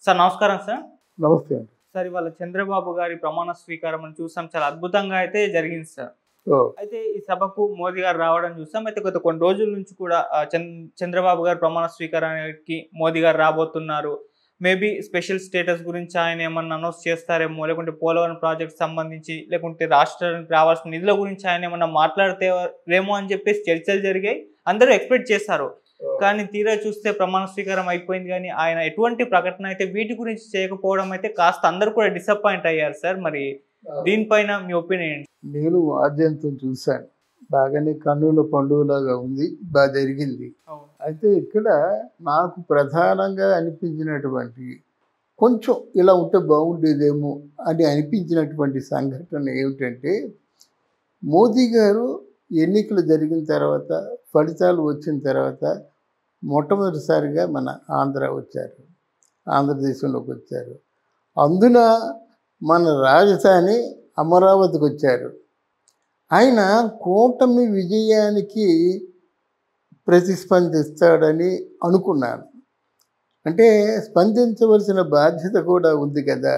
Sir నమస్కారం sir. నమస్తే అండి. సార్ ఇవాళ చంద్రబాబు గారి ప్రమాణ స్వీకారం అని చూసాం. చాలా అద్భుతంగా అయితే జరిగింది సార్. అయితే ఈ సభకు మోదీ గారు రావడం చూసాం. అయితే గత కొన్ని రోజుల నుంచి కూడా చంద్రబాబు గారు ప్రమాణ స్వీకారానికి మోదీ గారు రాబోతున్నారు. మేబీ స్పెషల్ స్టేటస్ గురించి ఆయన ఏమన్నా అనౌన్స్ చేస్తారేమో, లేకుంటే పోలవరం ప్రాజెక్ట్ సంబంధించి, లేకుంటే రాష్ట్రానికి రావాల్సిన నిధుల గురించి ఆయన ఏమన్నా మాట్లాడతారేమో అని చెప్పేసి చర్చలు జరిగాయి. అందరూ ఎక్స్పెక్ట్ చేస్తారు. కానీ తీరా చూస్తే ప్రమాణ స్వీకారం అయిపోయింది కానీ ఆయన ఎటువంటి ప్రకటన అయితే వీటి గురించి చేయకపోవడం అయితే కాస్త అందరూ కూడా డిసప్పాయింట్ అయ్యారు సార్. మరి దీనిపైన మీ ఒపీనియన్ ఏంటి? నేను ఆద్యంతం చూశాను. బాగానే కన్నుల పండుగలాగా ఉంది, బాగా జరిగింది. అయితే ఇక్కడ నాకు ప్రధానంగా అనిపించినటువంటి కొంచెం ఇలా ఉంటే బాగుండేదేమో అని అనిపించినటువంటి సంఘటన ఏమిటంటే, మోదీ గారు ఎన్నికలు జరిగిన తర్వాత, ఫలితాలు వచ్చిన తర్వాత మొట్టమొదటిసారిగా మన ఆంధ్రదేశంలోకి వచ్చారు. అందున మన రాజధాని అమరావతికి వచ్చారు. ఆయన కూటమి విజయానికి ప్రతిస్పందిస్తాడని అనుకున్నాను. అంటే స్పందించవలసిన బాధ్యత కూడా ఉంది కదా.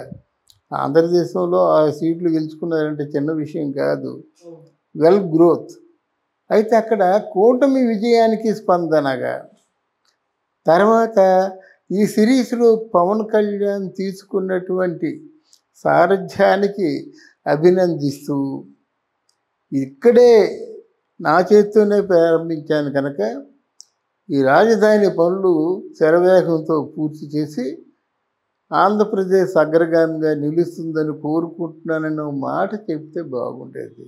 ఆంధ్రదేశంలో ఆ సీట్లు గెలుచుకున్నారంటే చిన్న విషయం కాదు, వెల్ గ్రోత్. అయితే అక్కడ కూటమి విజయానికి స్పందనగా తర్వాత ఈ సిరీస్లో పవన్ కళ్యాణ్ తీసుకున్నటువంటి సారథ్యానికి అభినందిస్తూ, ఇక్కడే నా చేత్తోనే ప్రారంభించాను కనుక ఈ రాజధాని పనులు శరవేగంతో పూర్తి చేసి ఆంధ్రప్రదేశ్ అగ్రగామిగా నిలుస్తుందని కోరుకుంటున్నానన్న మాట చెప్తే బాగుండేది.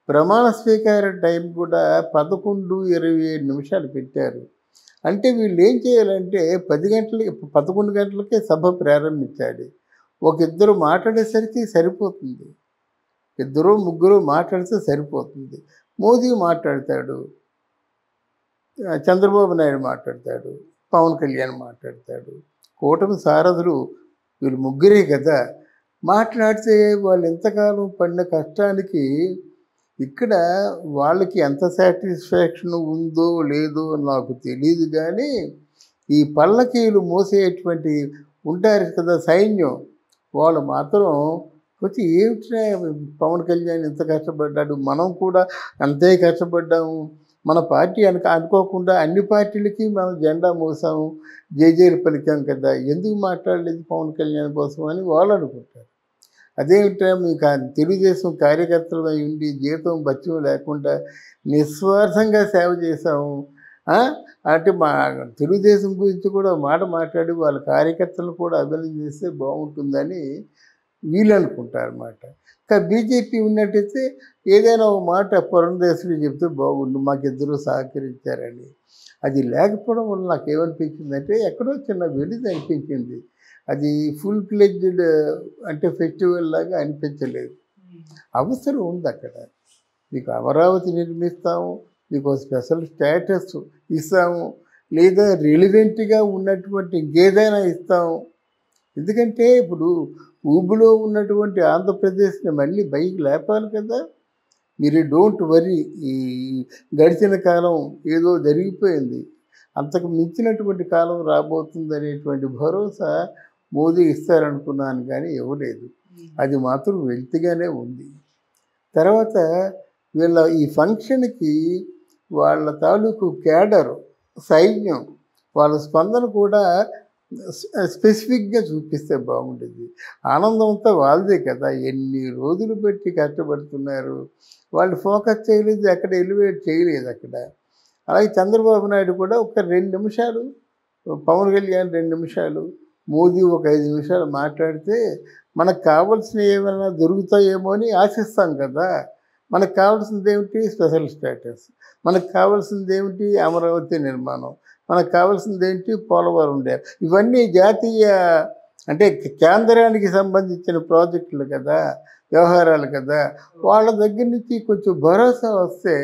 ప్రమాణ స్వీకార టైం కూడా 11:27 పెట్టారు. అంటే వీళ్ళు ఏం చేయాలంటే 11 గంటలకే సభ ప్రారంభించాలి. ఇద్దరు మాట్లాడేసరికి సరిపోతుంది, ఇద్దరు ముగ్గురు మాట్లాడితే సరిపోతుంది. మోదీ మాట్లాడతాడు, చంద్రబాబు నాయుడు మాట్లాడతాడు, పవన్ కళ్యాణ్ మాట్లాడతాడు. కూటమి సారథులు వీళ్ళు ముగ్గురే కదా. మాట్లాడితే వాళ్ళు ఎంతకాలం పడిన కష్టానికి ఇక్కడ వాళ్ళకి ఎంత సాటిస్ఫాక్షన్ ఉందో లేదో నాకు తెలియదు. కానీ ఈ పల్లకీలు మోసేటువంటి ఉంటారు కదా సైన్యం, వాళ్ళు మాత్రం వచ్చి ఏమిటా పవన్ కళ్యాణ్ ఎంత కష్టపడ్డాడు, మనం కూడా అంతే కష్టపడ్డాము, మన పార్టీ అనుకోకుండా అన్ని పార్టీలకి మనం జెండా మోసాము, జేజేలు పలికాం కదా, ఎందుకు మాట్లాడలేదు పవన్ కళ్యాణ్ కోసం అని వాళ్ళు అనుకుంటారు. అదేమిటా మీకు తెలుగుదేశం కార్యకర్తలు అయి ఉండి జీతం బత్యం లేకుండా నిస్వార్థంగా సేవ చేశాము అంటే మా తెలుగుదేశం గురించి కూడా మాట మాట్లాడి వాళ్ళ కార్యకర్తలు కూడా అభినందిస్తే బాగుంటుందని వీళ్ళు అనుకుంటారు అన్నమాట. కానీ బీజేపీ ఉన్నట్టయితే ఏదైనా ఒక మాట పురంధేశ్వరి చెప్తే బాగుండు, మాకిద్దరూ సహకరించారని. అది లేకపోవడం వల్ల నాకు ఏమనిపించిందంటే ఎక్కడో చిన్న వెలిది అనిపించింది. అది ఫుల్ ఫ్లెడ్జ్డ్ అంటే ఫెస్టివల్ లాగా అనిపించలేదు. అవసరం ఉంది అక్కడ. మీకు అమరావతి నిర్మిస్తాము, మీకు స్పెషల్ స్టేటస్ ఇస్తాము, లేదా రిలివెంట్గా ఉన్నటువంటి ఇంకేదైనా ఇస్తాము. ఎందుకంటే ఇప్పుడు ఊబిలో ఉన్నటువంటి ఆంధ్రప్రదేశ్ని మళ్ళీ పైకి లేపాలి కదా. మీరు డోంట్ వరీ, ఈ గడిచిన కాలం ఏదో జరిగిపోయింది, అంతకు మించినటువంటి కాలం రాబోతుంది అనేటువంటి భరోసా మోదీ ఇస్తారనుకున్నాను, కానీ ఇవ్వలేదు. అది మాత్రం వెల్తిగానే ఉంది. తర్వాత వీళ్ళ ఈ ఫంక్షన్కి వాళ్ళ తాలూకు క్యాడర్ సైన్యం వాళ్ళ స్పందన కూడా స్పెసిఫిక్గా చూపిస్తే బాగుండేది. ఆనందం అంతా వాళ్ళదే కదా, ఎన్ని రోజులు పెట్టి కష్టపడుతున్నారు, వాళ్ళు ఫోకస్ చేయలేదు, ఎక్కడ ఎలివేట్ చేయలేదు అక్కడ. అలాగే చంద్రబాబు నాయుడు కూడా ఒక 2 నిమిషాలు, పవన్ కళ్యాణ్ 2 నిమిషాలు, మోదీ ఒక 5 నిమిషాలు మాట్లాడితే మనకు కావాల్సినవి ఏమైనా దొరుకుతాయేమో అని ఆశిస్తాం కదా. మనకు కావాల్సింది ఏమిటి? Special status. మనకు కావాల్సింది ఏమిటి? అమరావతి నిర్మాణం. మనకు కావాల్సింది ఏంటి? పోలవరం డ్యామ్. ఇవన్నీ జాతీయ అంటే కేంద్రానికి సంబంధించిన ప్రాజెక్టులు కదా, వ్యవహారాలు కదా. వాళ్ళ దగ్గర నుంచి కొంచెం భరోసా వస్తే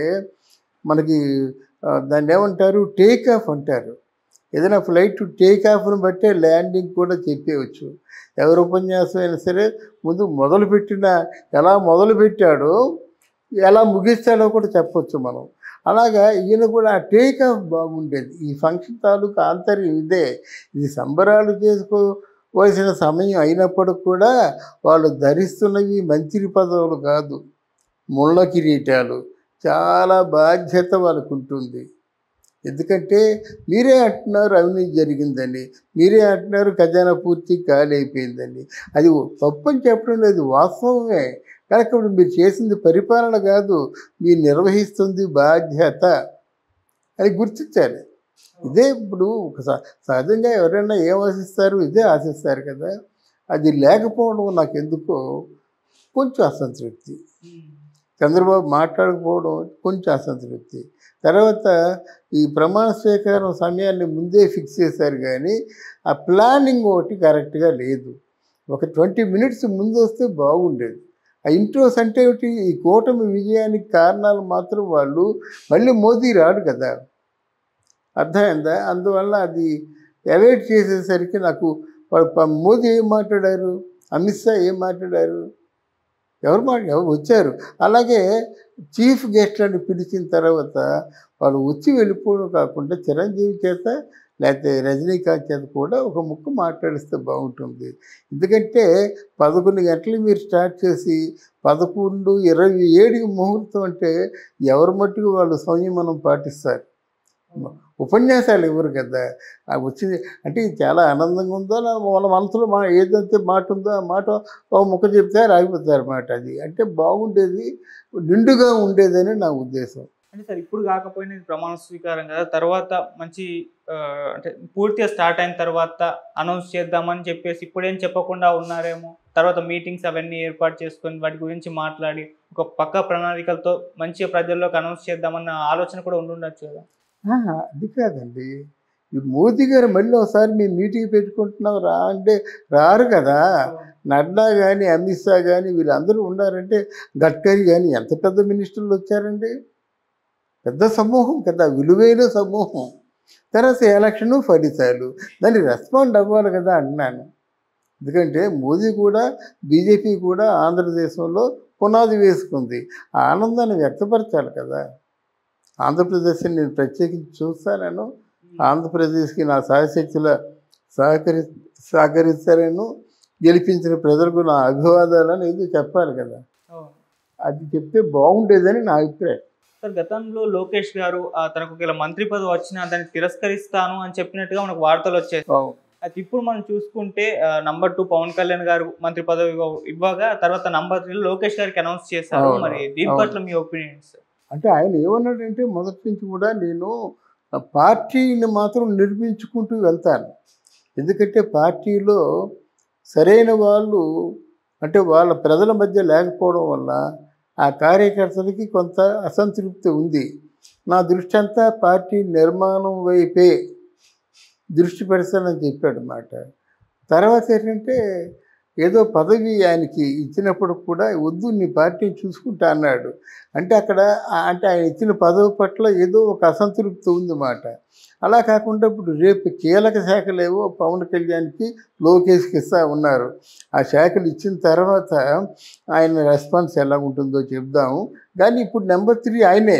మనకి దాన్ని ఏమంటారు, టేక్ ఆఫ్ అంటారు. ఏదైనా ఫ్లైట్ టేక్ ఆఫ్ను బట్టే ల్యాండింగ్ కూడా చెప్పేయచ్చు. ఎవరి ఉపన్యాసం అయినా సరే ముందు ఎలా మొదలుపెట్టాడో ఎలా ముగిస్తాడో కూడా చెప్పొచ్చు మనం. అలాగా ఈయన కూడా ఆ టేక్ ఆఫ్ బాగుండేది. ఈ ఫంక్షన్ తాలూకు ఆంతర్యం ఇదే. ఇది సంబరాలు వలసిన సమయం అయినప్పటికి కూడా వాళ్ళు ధరిస్తున్నవి మంత్రి పదవులు కాదు, ముళ్ళ కిరీటాలు. చాలా బాధ్యత వాళ్ళకు ఉంటుంది. ఎందుకంటే మీరే అంటున్నారు అవినీతి జరిగిందని, మీరే అంటున్నారు ఖజానా పూర్తి ఖాళీ అయిపోయిందని. అది తప్పని చెప్పడం లేదు, వాస్తవమే. కనుక ఇప్పుడు మీరు చేసింది పరిపాలన కాదు, మీరు నిర్వహిస్తుంది బాధ్యత, అది గుర్తించాలి. ఇదే ఇప్పుడు సహజంగా ఎవరైనా ఏం ఆశిస్తారు, ఇదే ఆశిస్తారు కదా. అది లేకపోవడం నాకు ఎందుకో కొంచెం అసంతృప్తి. చంద్రబాబు మాట్లాడకపోవడం కొంచెం అసంతృప్తి. తర్వాత ఈ ప్రమాణ స్వీకారం సమయాన్ని ముందే ఫిక్స్ చేశారు, కానీ ఆ ప్లానింగ్ ఒకటి కరెక్ట్గా లేదు. ఒక 20 minutes ముందు వస్తే బాగుండేది. ఆ ఇంట్రోస్ అంటే ఏమిటి, ఈ కూటమి విజయానికి కారణాలు మాత్రం వాళ్ళు, మళ్ళీ మోదీ రాడు కదా, అర్థమైందా? అందువల్ల అది అవాయిడ్ చేసేసరికి నాకు మోదీ ఏం మాట్లాడారు, అమిత్ షా ఏం మాట్లాడారు, ఎవరు వచ్చారు. అలాగే చీఫ్ గెస్ట్ అని పిలిచిన తర్వాత వాళ్ళు వచ్చి వెళ్ళిపోవడం కాకుండా చిరంజీవి చేత లేకపోతే రజనీకాంత్ చేత కూడా ఒక ముక్క మాట్లాడిస్తే బాగుంటుంది. ఎందుకంటే 11 గంటలు మీరు స్టార్ట్ చేసి 11:27 ముహూర్తం అంటే ఎవరి మట్టుకు వాళ్ళు సంయమనం పాటిస్తారు. ఉపన్యాసాలు ఇవ్వరు కదా. వచ్చింది అంటే ఇది చాలా ఆనందంగా ఉందో, వాళ్ళ మనసులో ఏదైతే మాట ఉందో ఆ మాట ఒక ముక్క చెప్తే ఆగిపోతారు అన్నమాట. అది అంటే బాగుండేది, నిండుగా ఉండేదని నా ఉద్దేశం. అంటే సార్ ఇప్పుడు కాకపోయినా ఇది ప్రమాణ స్వీకారం కదా, తర్వాత మంచి అంటే పూర్తిగా స్టార్ట్ అయిన తర్వాత అనౌన్స్ చేద్దామని చెప్పేసి ఇప్పుడేం చెప్పకుండా ఉన్నారేమో. తర్వాత మీటింగ్స్ అవన్నీ ఏర్పాటు చేసుకొని వాటి గురించి మాట్లాడి ఒక పక్క ప్రణాళికలతో మంచిగా ప్రజల్లోకి అనౌన్స్ చేద్దామన్న ఆలోచన కూడా ఉండుండొచ్చు కదా. అది కాదండి, ఈ మోదీ గారు మళ్ళీ ఒకసారి మేము మీటింగ్ పెట్టుకుంటున్నాం రా అంటే రారు కదా. నడ్డా కానీ అమిత్ షా కానీ వీళ్ళందరూ ఉన్నారంటే, గడ్కరీ కానీ ఎంత పెద్ద మినిస్టర్లు వచ్చారండి, పెద్ద సమూహం కదా, విలువైన సమూహం. తర్వాత ఎలక్షను ఫలితాలు, దాన్ని రెస్పాండ్ అవ్వాలి కదా అన్నాను. ఎందుకంటే మోదీ కూడా బీజేపీ కూడా ఆంధ్రదేశంలో పునాది వేసుకుంది, ఆ ఆనందాన్ని వ్యక్తపరచాలి కదా. ఆంధ్రప్రదేశ్ని నేను ప్రత్యేకించి చూస్తాను, ఆంధ్రప్రదేశ్కి నా శాయశక్తుల సహకరిస్తారను, గెలిపించిన ప్రజలకు నా అభివాదాలని ఏదో చెప్పాలి కదా. అది చెప్తే బాగుండేదని నా అభిప్రాయం. సార్ గతంలో లోకేష్ గారు తనకు ఒకవేళ మంత్రి పదవి వచ్చినా దాన్ని తిరస్కరిస్తాను అని చెప్పినట్టుగా మనకు వార్తలు వచ్చాయి. అయితే ఇప్పుడు మనం చూసుకుంటే నంబర్ 2 పవన్ కళ్యాణ్ గారు మంత్రి పదవి ఇవ్వగా తర్వాత నంబర్ 3 లోకేష్ గారికి అనౌన్స్ చేశారు. మరి దీని పట్ల మీ ఒపీనియన్స్? అంటే ఆయన ఏమన్నాడంటే, మొదటి నుంచి కూడా నేను పార్టీని మాత్రం నిర్మించుకుంటూ వెళ్తాను. ఎందుకంటే పార్టీలో సరైన వాళ్ళు అంటే వాళ్ళ ప్రజల మధ్య లేకపోవడం వల్ల ఆ కార్యకర్తలకి కొంత అసంతృప్తి ఉంది. నా దృష్టి అంతా పార్టీ నిర్మాణం వైపే దృష్టి పెడతానని చెప్పాడు అన్నమాట. తర్వాత ఏంటంటే ఏదో పదవి ఆయనకి ఇచ్చినప్పుడు కూడా వద్దు నీ పార్టీని చూసుకుంటా అన్నాడు. అంటే అక్కడ అంటే ఆయన ఇచ్చిన పదవి పట్ల ఏదో ఒక అసంతృప్తి ఉందన్నమాట. అలా కాకుండా ఇప్పుడు రేపు కీలక శాఖలేవో పవన్ కళ్యాణ్కి లోకేష్కి ఇస్తా ఉన్నారు. ఆ శాఖలు ఇచ్చిన తర్వాత ఆయన రెస్పాన్స్ ఎలా ఉంటుందో చెప్దాము. కానీ ఇప్పుడు నెంబర్ 3 ఆయనే.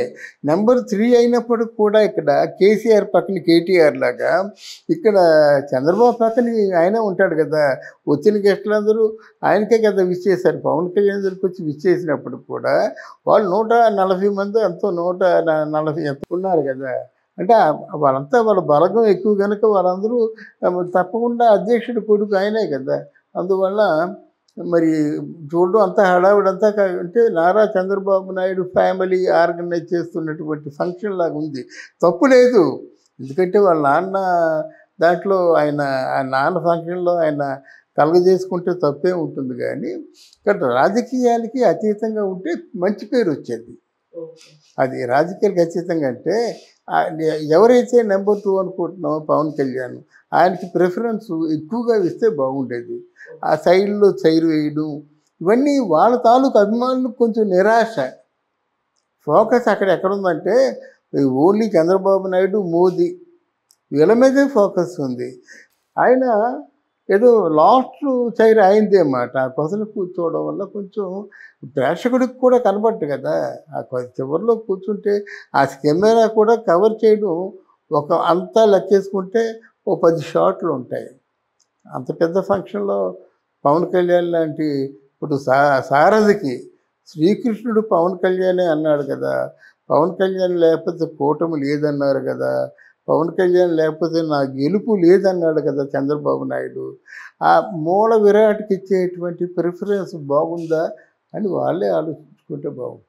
నెంబర్ 3 అయినప్పటికి కూడా ఇక్కడ కేసీఆర్ పక్కన కేటీఆర్ లాగా ఇక్కడ చంద్రబాబు పక్కన ఆయనే ఉంటాడు కదా. వచ్చిన గెస్టులందరూ ఆయనకే కదా విష్ చేశారు. పవన్ కళ్యాణ్ దగ్గరికి వచ్చి విష్ చేసినప్పుడు కూడా వాళ్ళు 140 మంది ఎంతో 140 ఎంత ఉన్నారు కదా. అంటే వాళ్ళంతా వాళ్ళ బలగం ఎక్కువ కనుక వాళ్ళందరూ తప్పకుండా అధ్యక్షుడి కొడుకు ఆయనే కదా. అందువల్ల మరి చూడడం అంతా హడావుడంతా అంటే నారా చంద్రబాబు నాయుడు ఫ్యామిలీ ఆర్గనైజ్ చేస్తున్నటువంటి ఫంక్షన్ లాగా ఉంది. తప్పు లేదు, ఎందుకంటే వాళ్ళ నాన్న దాంట్లో ఆయన నాన్న ఫంక్షన్లో ఆయన కలుగజేసుకుంటే తప్పే ఉంటుంది. కానీ ఇక్కడ రాజకీయాలకి అతీతంగా ఉంటే మంచి పేరు వచ్చేది. అది రాజకీయాలకు అతీతంగా అంటే ఎవరైతే నెంబర్ 2 అనుకుంటున్నామో పవన్ కళ్యాణ్ ఆయనకి ప్రిఫరెన్స్ ఎక్కువగా ఇస్తే బాగుండేది. ఆ సైడ్లో చైరు వేయడం ఇవన్నీ వాళ్ళ తాలూకు అభిమానులకు కొంచెం నిరాశ. ఫోకస్ అక్కడ ఎక్కడుందంటే ఓన్లీ చంద్రబాబు నాయుడు మోదీ వీళ్ళ మీదే ఫోకస్ ఉంది. ఆయన ఏదో లాస్ట్ చైర్ అయిందే అన్నమాట. ఆ కొసలు కూర్చోవడం వల్ల కొంచెం ప్రేక్షకుడికి కూడా కనబట్టు కదా. ఆ చివరిలో కూర్చుంటే ఆ కెమెరా కూడా కవర్ చేయడం ఒక అంతా లెక్కేసుకుంటే 10 షాట్లు ఉంటాయి. అంత పెద్ద ఫంక్షన్లో పవన్ కళ్యాణ్ లాంటి ఇప్పుడు సారథికి శ్రీకృష్ణుడు పవన్ కళ్యాణే అన్నాడు కదా, పవన్ కళ్యాణ్ లేకపోతే కూటమి లేదన్నారు కదా, పవన్ కళ్యాణ్ లేకపోతే నా గెలుపు లేదన్నాడు కదా చంద్రబాబు నాయుడు. ఆ మూల విరాట్కి ఇచ్చేటువంటి ప్రిఫరెన్స్ బాగుందా అని వాళ్ళే ఆలోచించుకుంటే బాగుంది.